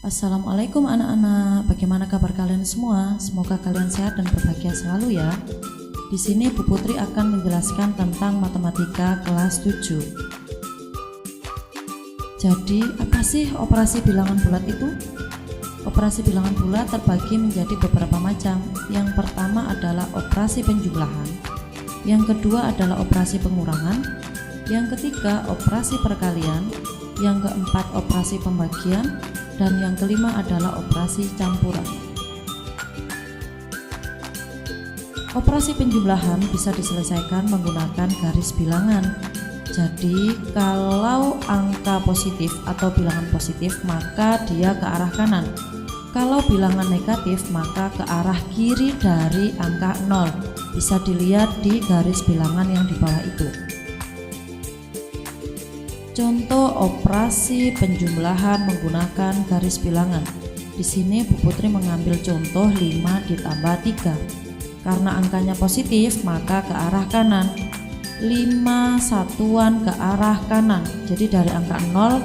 Assalamualaikum anak-anak, bagaimana kabar kalian semua? Semoga kalian sehat dan berbahagia selalu ya. Di sini Bu Putri akan menjelaskan tentang matematika kelas 7. Jadi, apa sih operasi bilangan bulat itu? Operasi bilangan bulat terbagi menjadi beberapa macam. Yang pertama adalah operasi penjumlahan, yang kedua adalah operasi pengurangan, yang ketiga operasi perkalian, yang keempat operasi pembagian, dan yang kelima adalah operasi campuran. Operasi penjumlahan bisa diselesaikan menggunakan garis bilangan. Jadi kalau angka positif atau bilangan positif maka dia ke arah kanan. Kalau bilangan negatif maka ke arah kiri dari angka 0. Bisa dilihat di garis bilangan yang di bawah itu. Contoh operasi penjumlahan menggunakan garis bilangan. Di sini Bu Putri mengambil contoh 5 ditambah 3. Karena angkanya positif, maka ke arah kanan. 5 satuan ke arah kanan. Jadi dari angka 0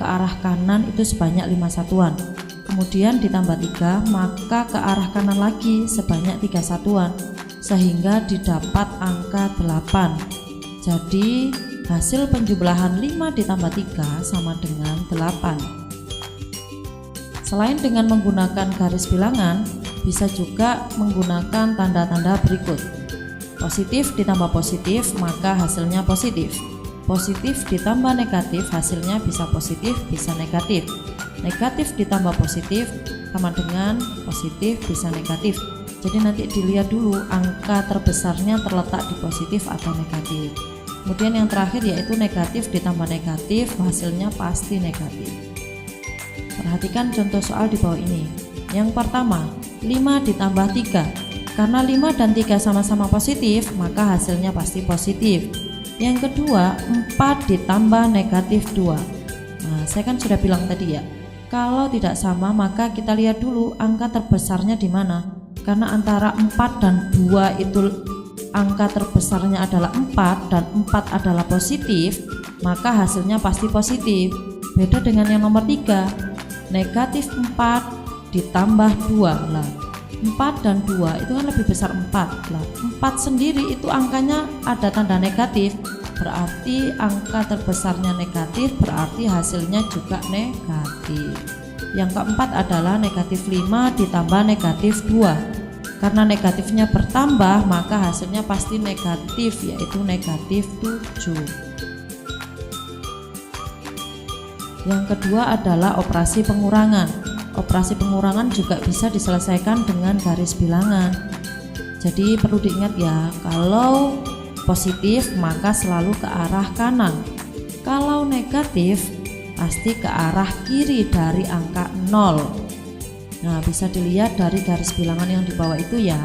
ke arah kanan itu sebanyak 5 satuan. Kemudian ditambah 3, maka ke arah kanan lagi sebanyak 3 satuan. Sehingga didapat angka 8. Jadi hasil penjumlahan 5 ditambah 3 sama dengan 8. Selain dengan menggunakan garis bilangan, bisa juga menggunakan tanda-tanda berikut. Positif ditambah positif, maka hasilnya positif. Positif ditambah negatif, hasilnya bisa positif, bisa negatif. Negatif ditambah positif sama dengan positif, bisa negatif. Jadi nanti dilihat dulu angka terbesarnya terletak di positif atau negatif. Kemudian yang terakhir yaitu negatif ditambah negatif, hasilnya pasti negatif. Perhatikan contoh soal di bawah ini. Yang pertama, 5 ditambah 3. Karena 5 dan 3 sama-sama positif, maka hasilnya pasti positif. Yang kedua, 4 ditambah negatif 2. Nah, saya kan sudah bilang tadi ya, kalau tidak sama maka kita lihat dulu angka terbesarnya di mana. Karena antara 4 dan 2 itu angka terbesarnya adalah 4 dan 4 adalah positif, maka hasilnya pasti positif. Beda dengan yang nomor 3, negatif 4 ditambah 2 lah. 4 dan 2 itu kan lebih besar 4 lah. 4 sendiri itu angkanya ada tanda negatif, berarti angka terbesarnya negatif, berarti hasilnya juga negatif. Yang keempat adalah negatif 5 ditambah negatif 2. Karena negatifnya bertambah maka hasilnya pasti negatif, yaitu negatif 7. Yang kedua adalah operasi pengurangan. Operasi pengurangan juga bisa diselesaikan dengan garis bilangan. Jadi perlu diingat ya, kalau positif maka selalu ke arah kanan. Kalau negatif pasti ke arah kiri dari angka 0. Nah, bisa dilihat dari garis bilangan yang di bawah itu ya.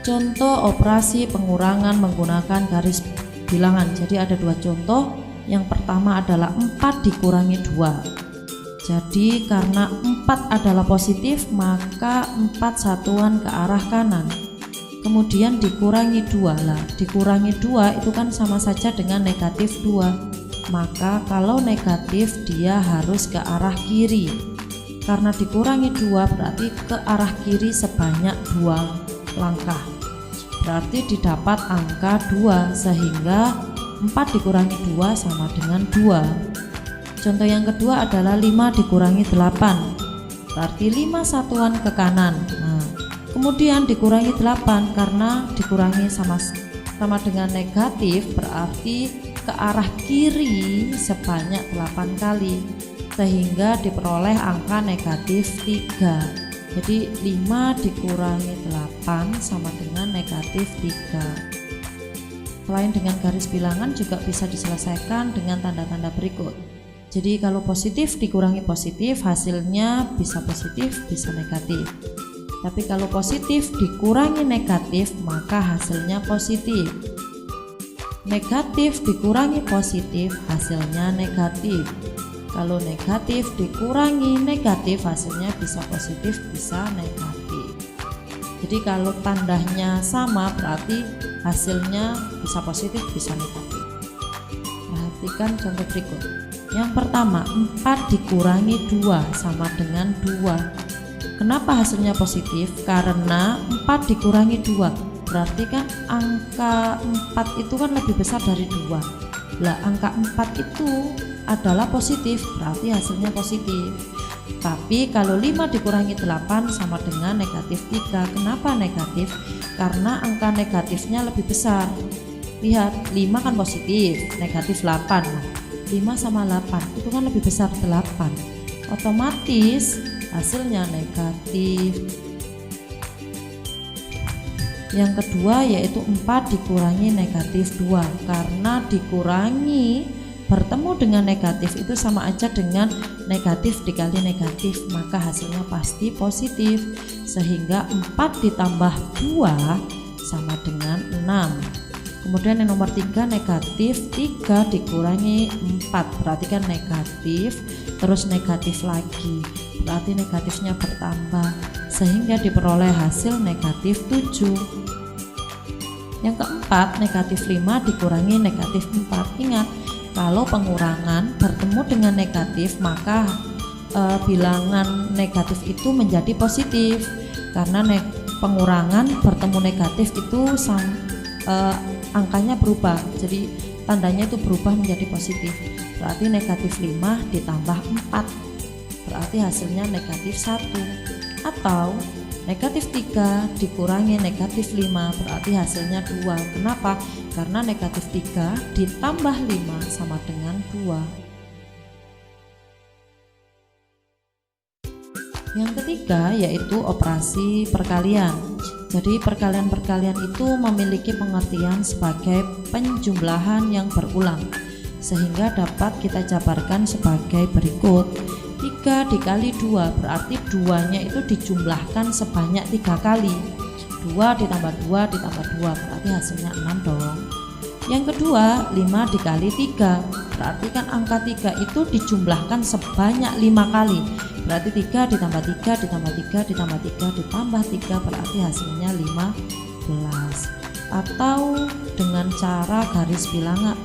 Contoh operasi pengurangan menggunakan garis bilangan. Jadi ada dua contoh. Yang pertama adalah 4 dikurangi 2. Jadi karena 4 adalah positif, maka 4 satuan ke arah kanan. Kemudian dikurangi 2 lah. Dikurangi 2 itu kan sama saja dengan negatif 2. Maka kalau negatif dia harus ke arah kiri. Karena dikurangi 2 berarti ke arah kiri sebanyak 2 langkah. Berarti didapat angka 2, sehingga 4 dikurangi 2 sama dengan 2. Contoh yang kedua adalah 5 dikurangi 8. Berarti 5 satuan ke kanan. Nah, kemudian dikurangi 8 karena dikurangi sama dengan negatif, berarti ke arah kiri sebanyak 8 kali, sehingga diperoleh angka negatif 3. Jadi 5 dikurangi 8 sama dengan negatif 3. Selain dengan garis bilangan juga bisa diselesaikan dengan tanda-tanda berikut. Jadi kalau positif dikurangi positif, hasilnya bisa positif, bisa negatif. Tapi kalau positif dikurangi negatif, maka hasilnya positif. Negatif dikurangi positif, hasilnya negatif. Kalau negatif dikurangi negatif, hasilnya bisa positif, bisa negatif. Jadi kalau tandanya sama berarti hasilnya bisa positif, bisa negatif. Perhatikan contoh berikut. Yang pertama, 4 dikurangi 2 sama dengan 2. Kenapa hasilnya positif? Karena 4 dikurangi 2, berarti kan angka 4 itu kan lebih besar dari 2. Lah angka 4 itu adalah positif, berarti hasilnya positif. Tapi kalau 5 dikurangi 8 sama dengan negatif 3. Kenapa negatif? Karena angka negatifnya lebih besar. Lihat, 5 kan positif, negatif 8. 5 sama 8 itu kan lebih besar 8. Otomatis hasilnya negatif. Yang kedua yaitu 4 dikurangi negatif 2. Karena dikurangi bertemu dengan negatif itu sama aja dengan negatif dikali negatif, maka hasilnya pasti positif. Sehingga 4 ditambah 2 sama dengan 6. Kemudian yang nomor 3, negatif 3 dikurangi 4, berarti kan negatif, terus negatif lagi, berarti negatifnya bertambah, sehingga diperoleh hasil negatif 7. Yang keempat, negatif 5 dikurangi negatif 4. Ingat, kalau pengurangan bertemu dengan negatif, maka bilangan negatif itu menjadi positif. Karena pengurangan bertemu negatif itu angkanya berubah, jadi tandanya itu berubah menjadi positif. Berarti negatif 5 ditambah 4, berarti hasilnya negatif 1. Atau negatif 3 dikurangi negatif 5, berarti hasilnya 2. Kenapa? Karena negatif 3 ditambah 5 sama dengan 2. Yang ketiga yaitu operasi perkalian. Jadi perkalian-perkalian itu memiliki pengertian sebagai penjumlahan yang berulang, sehingga dapat kita jabarkan sebagai berikut. 3 dikali 2 berarti 2-nya itu dijumlahkan sebanyak 3 kali. 2 ditambah 2 ditambah 2 berarti hasilnya 6 dong. Yang kedua, 5 dikali 3 berarti kan angka 3 itu dijumlahkan sebanyak 5 kali. Berarti 3 ditambah 3 ditambah 3 ditambah 3 ditambah 3 berarti hasilnya 15. Atau dengan cara garis bilangan,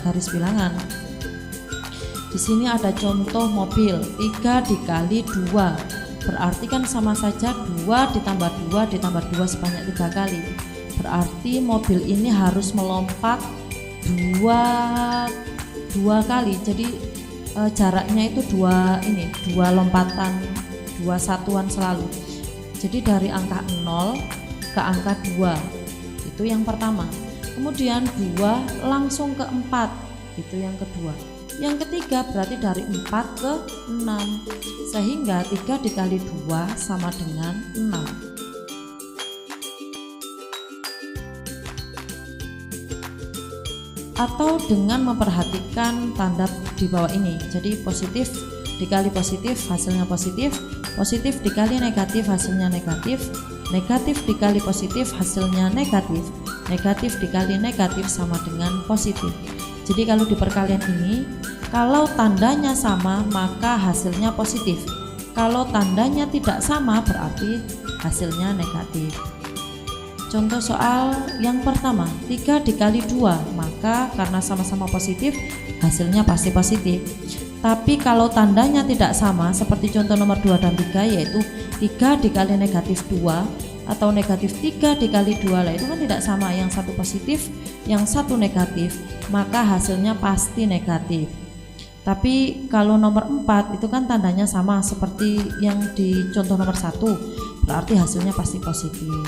garis bilangan. Di sini ada contoh mobil, 3 dikali 2 berarti kan sama saja 2 ditambah 2 ditambah 2 sebanyak 3 kali. Berarti mobil ini harus melompat 2 kali. Jadi jaraknya itu 2 lompatan, 2 satuan selalu. Jadi dari angka 0 ke angka 2 itu yang pertama. Kemudian 2 langsung ke 4 itu yang kedua. Yang ketiga berarti dari 4 ke 6, sehingga 3 dikali 2 sama dengan 6. Atau dengan memperhatikan tanda di bawah ini. Jadi positif dikali positif hasilnya positif, positif dikali negatif hasilnya negatif, negatif dikali positif hasilnya negatif, negatif dikali negatif sama dengan positif. Jadi kalau di perkalian ini, kalau tandanya sama maka hasilnya positif. Kalau tandanya tidak sama berarti hasilnya negatif. Contoh soal yang pertama, 3 dikali 2, maka karena sama-sama positif hasilnya pasti positif. Tapi kalau tandanya tidak sama, seperti contoh nomor 2 dan 3, yaitu 3 dikali negatif 2 atau negatif 3 dikali 2, lah itu kan tidak sama, yang satu positif yang satu negatif, maka hasilnya pasti negatif. Tapi kalau nomor 4 itu kan tandanya sama seperti yang di contoh nomor 1, berarti hasilnya pasti positif.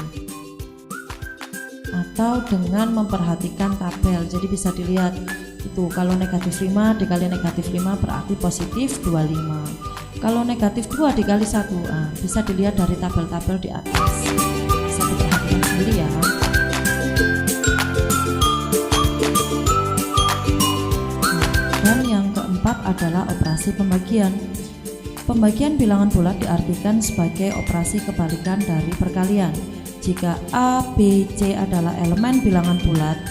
Atau dengan memperhatikan tabel, jadi bisa dilihat itu kalau negatif 5 dikali negatif 5 berarti positif 25. Kalau negatif 2 dikali 1, bisa dilihat dari tabel-tabel di atas, bisa diperhatikan sendiri ya. Dan yang keempat adalah operasi pembagian. Pembagian bilangan bulat diartikan sebagai operasi kebalikan dari perkalian. Jika A, B, C adalah elemen bilangan bulat,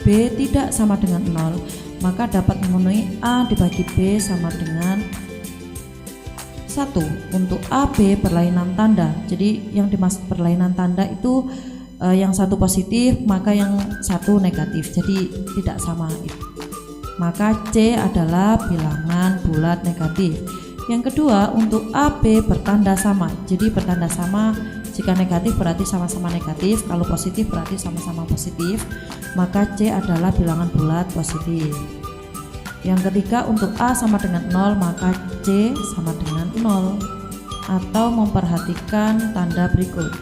B tidak sama dengan 0, maka dapat memenuhi A dibagi B sama dengan 1. Untuk A, B berlainan tanda. Jadi yang dimaksud berlainan tanda itu yang satu positif maka yang satu negatif, jadi tidak sama. maka C adalah bilangan bulat negatif. Yang kedua, untuk A, B bertanda sama. Jadi bertanda sama, jika negatif berarti sama-sama negatif, kalau positif berarti sama-sama positif, maka C adalah bilangan bulat positif. Yang ketiga, untuk A sama dengan 0, maka C sama dengan 0. Atau memperhatikan tanda berikut.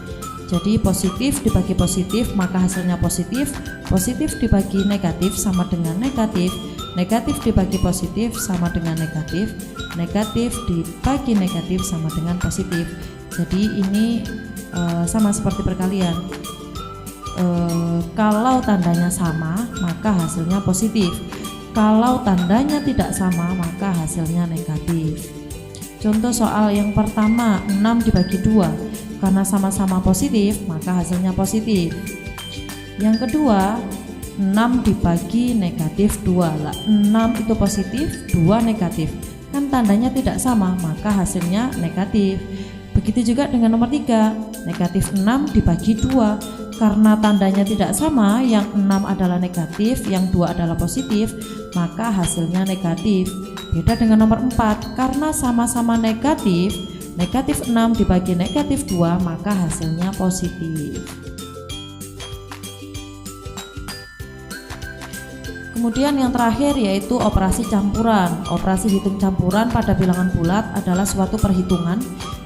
Jadi positif dibagi positif maka hasilnya positif, positif dibagi negatif sama dengan negatif, negatif dibagi positif sama dengan negatif, negatif dibagi negatif sama dengan positif. Jadi ini sama seperti perkalian. Kalau tandanya sama maka hasilnya positif, kalau tandanya tidak sama maka hasilnya negatif. Contoh soal yang pertama, 6 dibagi 2. Karena sama-sama positif maka hasilnya positif. Yang kedua, 6 dibagi negatif 2. Lah, 6 itu positif, 2 negatif. Kan tandanya tidak sama maka hasilnya negatif. Begitu juga dengan nomor 3, negatif 6 dibagi 2. Karena tandanya tidak sama, yang 6 adalah negatif, yang 2 adalah positif, maka hasilnya negatif. Beda dengan nomor 4, karena sama-sama negatif, negatif 6 dibagi negatif 2 maka hasilnya positif. Kemudian yang terakhir yaitu operasi campuran. Operasi hitung campuran pada bilangan bulat adalah suatu perhitungan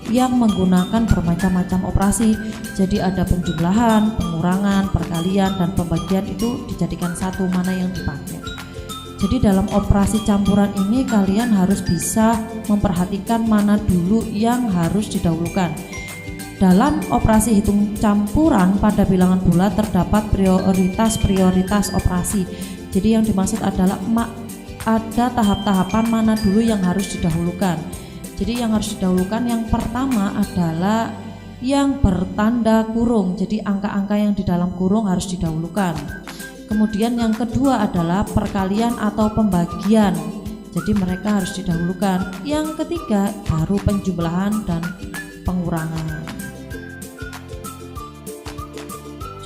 yang menggunakan bermacam-macam operasi. Jadi ada penjumlahan, pengurangan, perkalian, dan pembagian itu dijadikan satu mana yang dipakai. Jadi dalam operasi campuran ini kalian harus bisa memperhatikan mana dulu yang harus didahulukan. Dalam operasi hitung campuran pada bilangan bulat terdapat prioritas operasi. Jadi yang dimaksud adalah ada tahap-tahapan mana dulu yang harus didahulukan. Jadi yang harus didahulukan yang pertama adalah yang bertanda kurung. Jadi angka-angka yang di dalam kurung harus didahulukan. Kemudian yang kedua adalah perkalian atau pembagian. Jadi mereka harus didahulukan. Yang ketiga baru penjumlahan dan pengurangan.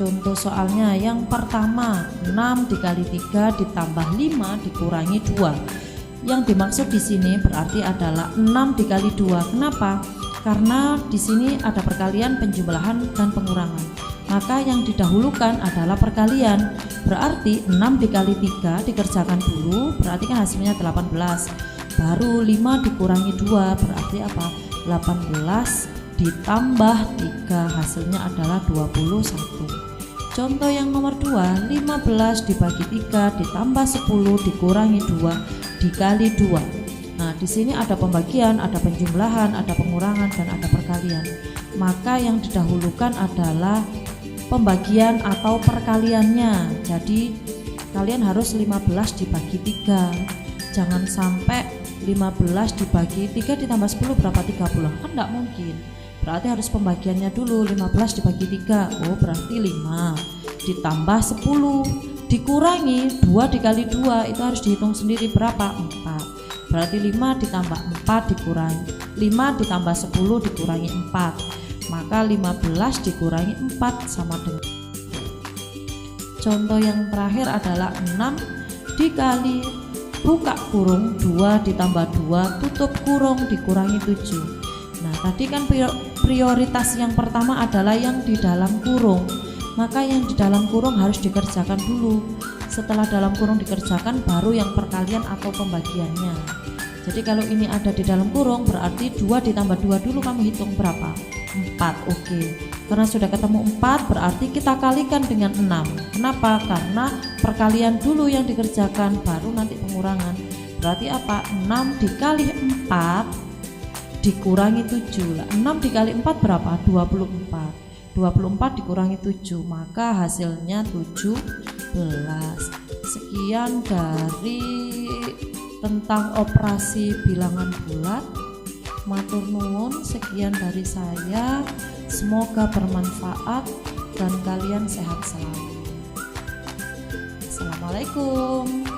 Contoh soalnya yang pertama, 6 dikali 3 ditambah 5 dikurangi 2. Yang dimaksud di sini berarti adalah 6 dikali 2. Kenapa? Karena di sini ada perkalian, penjumlahan, dan pengurangan. Maka yang didahulukan adalah perkalian. Berarti 6 dikali 3 dikerjakan dulu, berarti kan hasilnya 18. Baru 5 dikurangi 2 berarti apa? 18 ditambah 3 hasilnya adalah 21. Contoh yang nomor 2, 15 dibagi 3 ditambah 10 dikurangi 2 dikali 2. Nah, di sini ada pembagian, ada penjumlahan, ada pengurangan, dan ada perkalian. Maka yang didahulukan adalah pembagian atau perkaliannya. Jadi kalian harus 15 dibagi 3. Jangan sampai 15 dibagi 3 ditambah 10 berapa? 30. Kan enggak mungkin. Berarti harus pembagiannya dulu. 15 dibagi 3. Oh, berarti 5 ditambah 10 dikurangi 2 dikali 2. Itu harus dihitung sendiri berapa? 4. Berarti 5 ditambah 4 dikurangi 5 ditambah 10 dikurangi 4. Maka 15 dikurangi 4 sama dengan. Contoh yang terakhir adalah 6 dikali buka kurung 2 ditambah 2 tutup kurung dikurangi 7. Nah, tadi kan prioritas yang pertama adalah yang di dalam kurung. Maka yang di dalam kurung harus dikerjakan dulu. Setelah dalam kurung dikerjakan baru yang perkalian atau pembagiannya. Jadi kalau ini ada di dalam kurung berarti 2 ditambah 2 dulu, kamu hitung berapa? 4. Oke. Karena sudah ketemu 4 berarti kita kalikan dengan 6. Kenapa? Karena perkalian dulu yang dikerjakan baru nanti pengurangan. Berarti apa? 6 dikali 4 dikurangi 7. 6 dikali 4 berapa? 24. 24 dikurangi 7 maka hasilnya 17. Sekian dari tentang operasi bilangan bulat. Matur nuwun, sekian dari saya. Semoga bermanfaat dan kalian sehat selalu. Assalamualaikum.